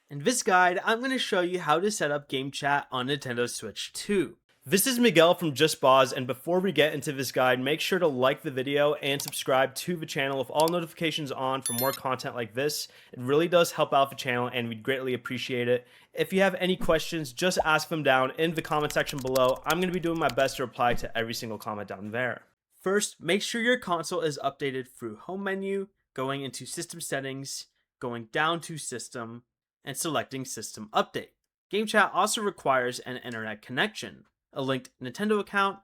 In this guide, I'm going to show you how to set up GameChat on Nintendo Switch 2. This is Miguel from Just Boz, and before we get into this guide, make sure to like the video and subscribe to the channel with all notifications on for more content like this. It really does help out the channel and we'd greatly appreciate it. If you have any questions, just ask them down in the comment section below. I'm going to be doing my best to reply to every single comment down there. First, make sure your console is updated through Home menu, going into System Settings, going down to System, and selecting System Update. GameChat also requires an internet connection, a linked Nintendo account,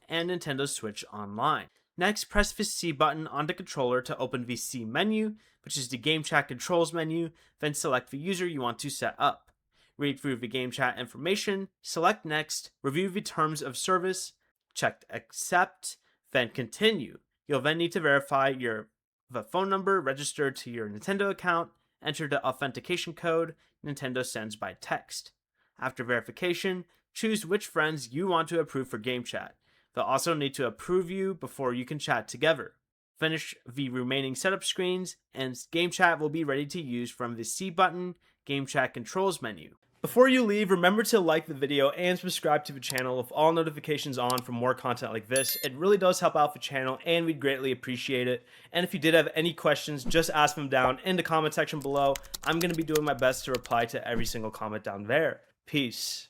and Nintendo Switch Online. Next, press the C button on the controller to open the C menu, which is the GameChat controls menu, then select the user you want to set up. Read through the GameChat information, select Next, review the terms of service, check Accept, then Continue. You'll then need to verify the phone number registered to your Nintendo account, enter the authentication code Nintendo sends by text. After verification, choose which friends you want to approve for GameChat. They'll also need to approve you before you can chat together. Finish the remaining setup screens, and GameChat will be ready to use from the C button GameChat controls menu. Before you leave, remember to like the video and subscribe to the channel with all notifications on for more content like this. It really does help out the channel and we'd greatly appreciate it. And if you did have any questions, just ask them down in the comment section below. I'm going to be doing my best to reply to every single comment down there. Peace.